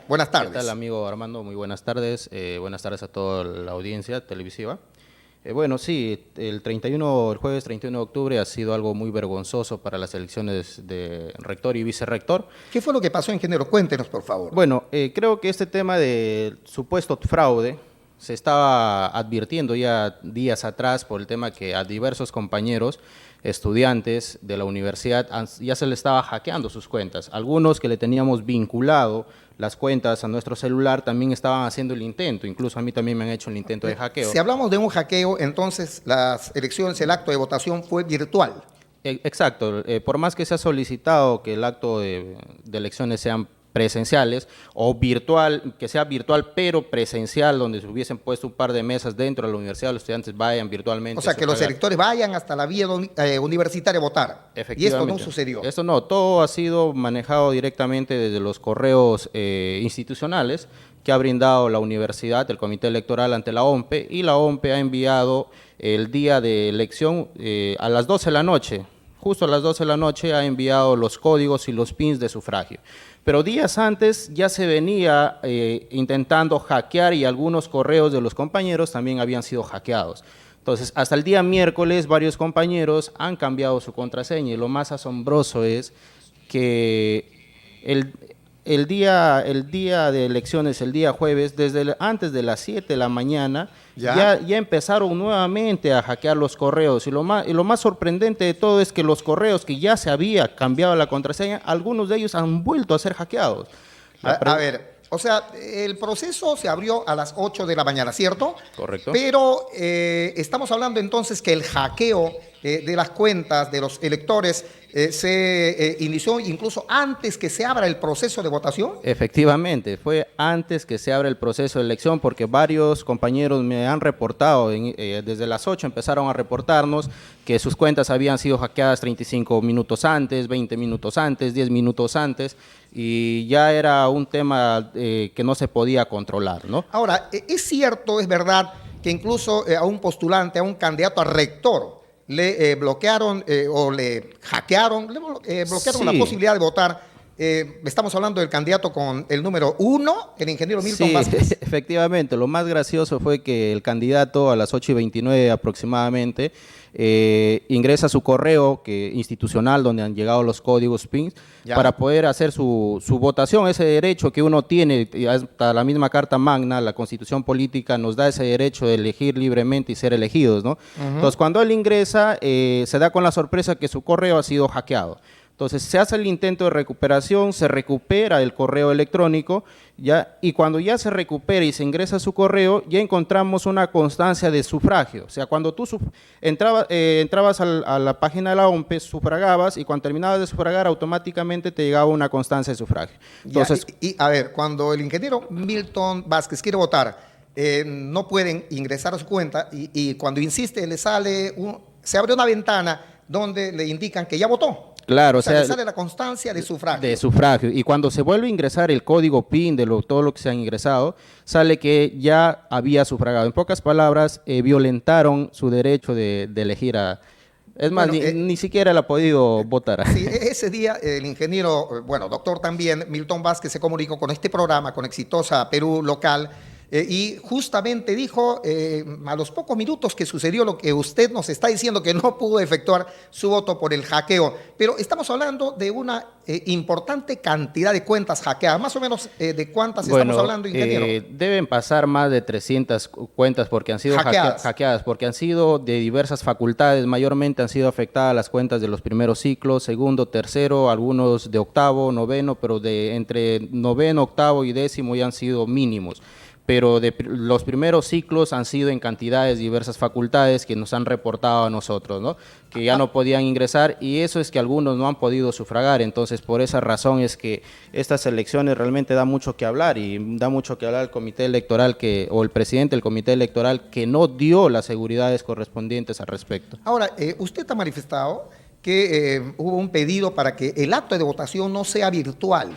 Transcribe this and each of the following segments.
Buenas ¿Qué tal, tardes. amigo Armando? Muy buenas tardes. Buenas tardes a toda la audiencia televisiva. Bueno, sí, el jueves 31 de octubre ha sido algo muy vergonzoso para las elecciones de rector y vicerrector. ¿Qué fue lo que pasó, ingeniero? Cuéntenos, por favor. Bueno, creo que este tema de supuesto fraude se estaba advirtiendo ya días atrás por el tema que a diversos compañeros, estudiantes de la universidad, ya se le estaba hackeando sus cuentas. Algunos que le teníamos vinculado las cuentas a nuestro celular también estaban haciendo el intento, incluso a mí también me han hecho el intento de hackeo. Si hablamos de un hackeo, entonces las elecciones, el acto de votación fue virtual. Exacto, por más que se ha solicitado que el acto de elecciones sean presenciales o virtual, que sea virtual pero presencial, donde se hubiesen puesto un par de mesas dentro de la universidad, los estudiantes vayan virtualmente. O sea, que los electores vayan hasta la vía universitaria a votar. Y esto no sucedió. Esto no, todo ha sido manejado directamente desde los correos institucionales que ha brindado la universidad, el comité electoral ante la OMPE, y la OMPE ha enviado el día de elección a las 12 de la noche. Justo a las 12 de la noche ha enviado los códigos y los pins de sufragio. Pero días antes ya se venía intentando hackear y algunos correos de los compañeros también habían sido hackeados. Entonces, hasta el día miércoles varios compañeros han cambiado su contraseña y lo más asombroso es que el día de elecciones, el día jueves, antes de las 7 de la mañana, ya empezaron nuevamente a hackear los correos. Y lo más sorprendente de todo es que los correos que ya se había cambiado la contraseña, algunos de ellos han vuelto a ser hackeados. A ver, o sea, el proceso se abrió a las 8 de la mañana, ¿cierto? Correcto. Pero estamos hablando entonces que el hackeo de las cuentas de los electores se inició incluso antes que se abra el proceso de votación. Efectivamente, fue antes que se abra el proceso de elección porque varios compañeros me han reportado, desde las 8 empezaron a reportarnos que sus cuentas habían sido hackeadas 35 minutos antes, 20 minutos antes, 10 minutos antes, y ya era un tema que no se podía controlar, ¿no? Ahora, es cierto, es verdad que incluso a un postulante, a un candidato a rector, le bloquearon o le hackearon, bloquearon la posibilidad de votar. Estamos hablando del candidato con el número 1, el ingeniero Milton Vázquez. Efectivamente, lo más gracioso fue que el candidato a las 8:29 aproximadamente ingresa su correo institucional donde han llegado los códigos PIN para poder hacer su votación, ese derecho que uno tiene, hasta la misma Carta Magna, la Constitución Política nos da ese derecho de elegir libremente y ser elegidos, ¿no? Entonces, cuando él ingresa, se da con la sorpresa que su correo ha sido hackeado. Entonces se hace el intento de recuperación, se recupera el correo electrónico, y cuando ya se recupera y se ingresa a su correo, ya encontramos una constancia de sufragio. O sea, cuando tú entrabas a la página de la OMPE, sufragabas, y cuando terminabas de sufragar, automáticamente te llegaba una constancia de sufragio. Entonces, a ver, cuando el ingeniero Milton Vázquez quiere votar, no pueden ingresar a su cuenta y cuando insiste se abre una ventana donde le indican que ya votó. Claro, o sea, le sale la constancia de sufragio. De sufragio. Y cuando se vuelve a ingresar el código PIN de todo lo que se han ingresado, sale que ya había sufragado. En pocas palabras, violentaron su derecho de elegir a... Es más, ni siquiera él ha podido votar. Sí, ese día el ingeniero, doctor también, Milton Vázquez, se comunicó con este programa, con Exitosa Perú Local, y justamente dijo a los pocos minutos que sucedió lo que usted nos está diciendo, que no pudo efectuar su voto por el hackeo. Pero estamos hablando de una importante cantidad de cuentas hackeadas. Más o menos, ¿de cuántas estamos hablando, ingeniero? Deben pasar más de 300 cuentas porque han sido hackeadas, porque han sido de diversas facultades. Mayormente han sido afectadas las cuentas de los primeros ciclos, segundo, tercero, algunos de octavo, noveno, pero entre noveno, octavo y décimo ya han sido mínimos. Pero los primeros ciclos han sido en cantidades diversas facultades que nos han reportado a nosotros, ¿no? Que ya no podían ingresar, y eso es que algunos no han podido sufragar. Entonces, por esa razón es que estas elecciones realmente da mucho que hablar, y da mucho que hablar el comité electoral o el presidente del comité electoral, que no dio las seguridades correspondientes al respecto. Ahora, usted ha manifestado que hubo un pedido para que el acto de votación no sea virtual,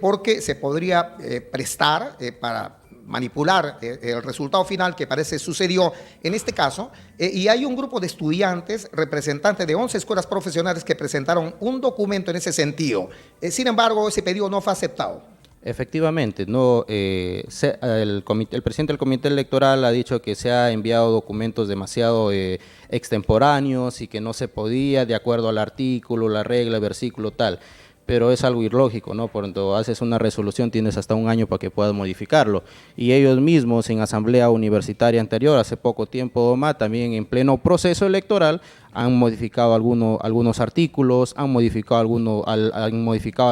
porque se podría prestar para manipular el resultado final, que parece sucedió en este caso, y hay un grupo de estudiantes, representantes de 11 escuelas profesionales, que presentaron un documento en ese sentido. Sin embargo, ese pedido no fue aceptado. Efectivamente, no, el presidente del comité electoral ha dicho que se ha enviado documentos demasiado extemporáneos y que no se podía de acuerdo al artículo, la regla, el versículo tal, pero es algo ilógico, ¿no? Cuando haces una resolución tienes hasta un año para que puedas modificarlo, y ellos mismos en asamblea universitaria anterior, hace poco tiempo más, también en pleno proceso electoral, han modificado algunos artículos, han modificado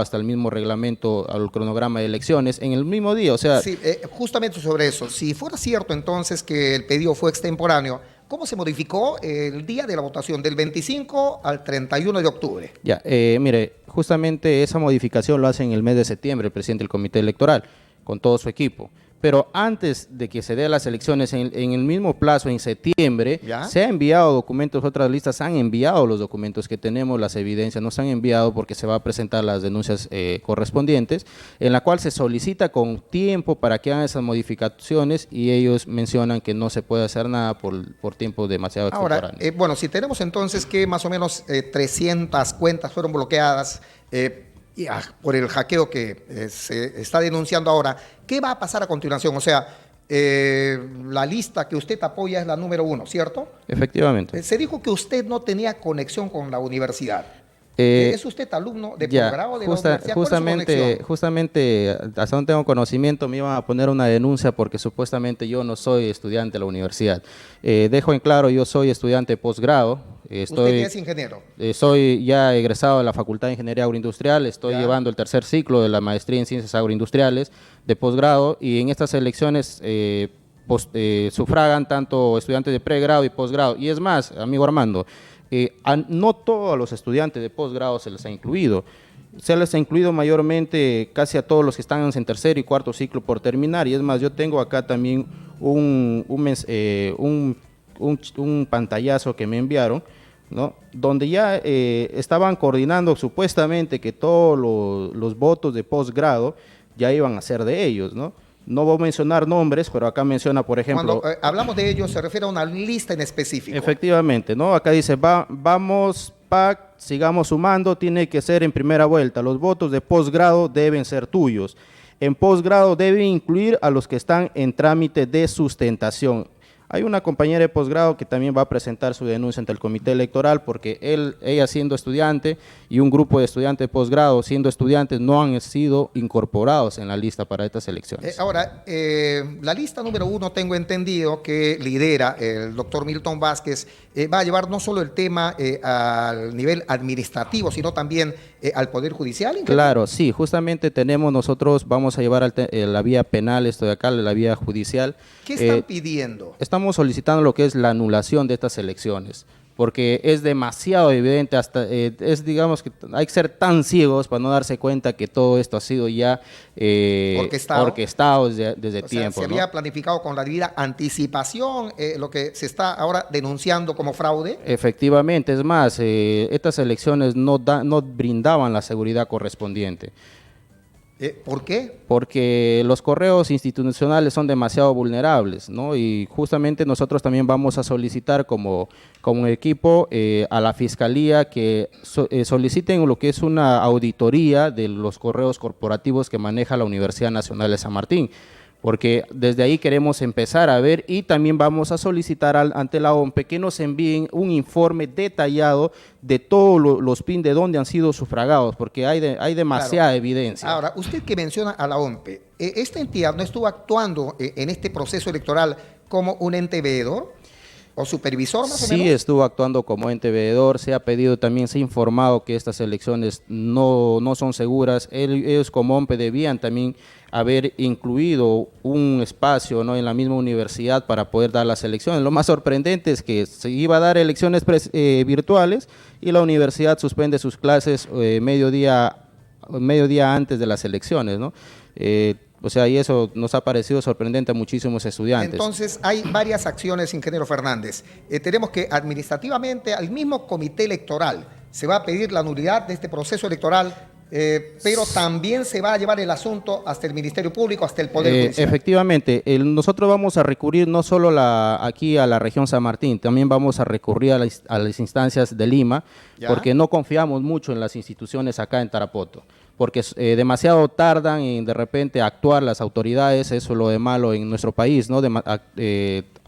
hasta el mismo reglamento, al cronograma de elecciones en el mismo día, o sea… Sí, justamente sobre eso. Si fuera cierto entonces que el pedido fue extemporáneo, ¿cómo se modificó el día de la votación del 25 al 31 de octubre? Ya, mire, justamente esa modificación lo hace en el mes de septiembre el presidente del comité electoral con todo su equipo. Pero antes de que se dé las elecciones, en el mismo plazo, en septiembre, ¿Ya? se ha enviado documentos, otras listas han enviado los documentos que tenemos, las evidencias, nos han enviado porque se va a presentar las denuncias correspondientes, en la cual se solicita con tiempo para que hagan esas modificaciones y ellos mencionan que no se puede hacer nada por tiempo demasiado Ahora, extemporáneo. bueno, si tenemos entonces que más o menos 300 cuentas fueron bloqueadas por el hackeo que se está denunciando ahora, ¿qué va a pasar a continuación? O sea, la lista que usted apoya es la número 1, ¿cierto? Efectivamente. Se dijo que usted no tenía conexión con la universidad. Eh, ¿Es usted alumno de Ya, posgrado de la universidad? ¿Cuál es su conexión? justamente, hasta donde tengo conocimiento, me iban a poner una denuncia porque supuestamente yo no soy estudiante de la universidad. Dejo en claro, yo soy estudiante de posgrado. ¿Usted qué es ingeniero? Soy ya egresado de la Facultad de Ingeniería Agroindustrial, estoy Ya. llevando el tercer ciclo de la maestría en Ciencias Agroindustriales de posgrado, y en estas elecciones sufragan tanto estudiantes de pregrado y posgrado. Y es más, amigo Armando, no todos los estudiantes de posgrado se les ha incluido. Se les ha incluido mayormente casi a todos los que están en tercer y cuarto ciclo por terminar. Y es más, yo tengo acá también un pantallazo que me enviaron, ¿no? Donde ya estaban coordinando supuestamente que todos los votos de posgrado ya iban a ser de ellos, ¿no? No voy a mencionar nombres, pero acá menciona, por ejemplo… Cuando hablamos de ello, se refiere a una lista en específico. Efectivamente, ¿no? Acá dice, vamos, PAC, sigamos sumando, tiene que ser en primera vuelta. Los votos de posgrado deben ser tuyos. En posgrado deben incluir a los que están en trámite de sustentación. Hay una compañera de posgrado que también va a presentar su denuncia ante el comité electoral porque ella siendo estudiante y un grupo de estudiantes de posgrado siendo estudiantes no han sido incorporados en la lista para estas elecciones. Ahora, la lista número 1, tengo entendido que lidera el doctor Milton Vázquez, va a llevar no solo el tema al nivel administrativo, sino también al Poder Judicial. Claro, sí, justamente nosotros vamos a llevar la vía penal, esto de acá, la vía judicial. ¿Qué están pidiendo? Estamos solicitando lo que es la anulación de estas elecciones, porque es demasiado evidente, digamos que hay que ser tan ciegos para no darse cuenta que todo esto ha sido ya orquestado desde tiempo. Se había planificado con la debida anticipación lo que se está ahora denunciando como fraude. Efectivamente, es más, estas elecciones no brindaban la seguridad correspondiente. ¿Por qué? Porque los correos institucionales son demasiado vulnerables, ¿no? Y justamente nosotros también vamos a solicitar como equipo a la Fiscalía que soliciten lo que es una auditoría de los correos corporativos que maneja la Universidad Nacional de San Martín, porque desde ahí queremos empezar a ver, y también vamos a solicitar ante la OMPE que nos envíen un informe detallado de todos los PIN de dónde han sido sufragados, porque hay demasiada evidencia. Ahora, usted que menciona a la OMPE, ¿esta entidad no estuvo actuando en este proceso electoral como un ente veedor o supervisor más o menos? Sí, estuvo actuando como ente veedor, se ha pedido también, se ha informado que estas elecciones no son seguras. Ellos como OMPE debían también haber incluido un espacio, ¿no?, en la misma universidad para poder dar las elecciones. Lo más sorprendente es que se iba a dar elecciones virtuales y la universidad suspende sus clases mediodía antes de las elecciones, ¿no? O sea, y eso nos ha parecido sorprendente a muchísimos estudiantes. Entonces, hay varias acciones, ingeniero Fernández. Tenemos que administrativamente al mismo comité electoral se va a pedir la nulidad de este proceso electoral, pero también se va a llevar el asunto hasta el Ministerio Público, hasta el Poder Judicial. Efectivamente, nosotros vamos a recurrir no solo aquí a la región San Martín, también vamos a recurrir a las instancias de Lima, ¿Ya? porque no confiamos mucho en las instituciones acá en Tarapoto. porque demasiado tardan en de repente actuar las autoridades, eso es lo de malo en nuestro país, ¿no?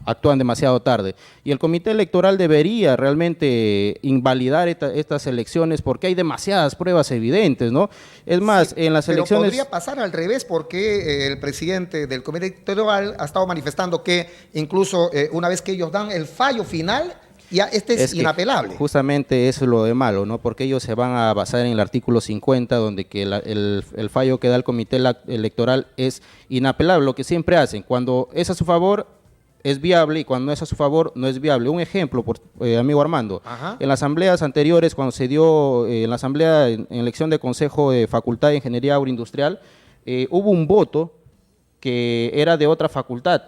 Actúan demasiado tarde. Y el comité electoral debería realmente invalidar estas elecciones porque hay demasiadas pruebas evidentes, ¿no? Es más, Sí, en las pero elecciones... podría pasar al revés porque el presidente del comité electoral ha estado manifestando que incluso una vez que ellos dan el fallo final, ya este es que inapelable. justamente eso es lo de malo, ¿no? Porque ellos se van a basar en el artículo 50, donde que el fallo que da el comité electoral es inapelable, lo que siempre hacen. Cuando es a su favor, es viable, y cuando no es a su favor, no es viable. Un ejemplo, amigo Armando, Ajá. en las asambleas anteriores, cuando se dio en la asamblea en elección de Consejo de Facultad de Ingeniería Agroindustrial, hubo un voto que era de otra facultad,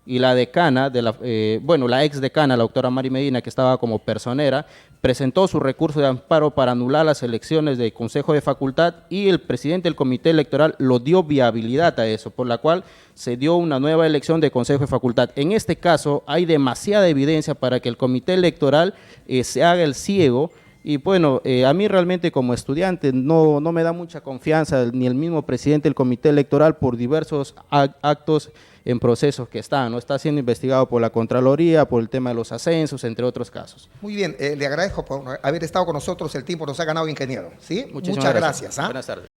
y la decana, la ex decana, la doctora Mari Medina, que estaba como personera, presentó su recurso de amparo para anular las elecciones del Consejo de Facultad, y el presidente del comité electoral lo dio viabilidad a eso, por la cual se dio una nueva elección de Consejo de Facultad. En este caso hay demasiada evidencia para que el comité electoral se haga el ciego. Y bueno, a mí realmente como estudiante no me da mucha confianza ni el mismo presidente del comité electoral por diversos actos en procesos que están, ¿no? Está siendo investigado por la Contraloría, por el tema de los ascensos, entre otros casos. Muy bien, le agradezco por haber estado con nosotros, el tiempo nos ha ganado, ingeniero. ¿Sí? Muchísimas Muchas gracias. ¿Ah? Buenas tardes.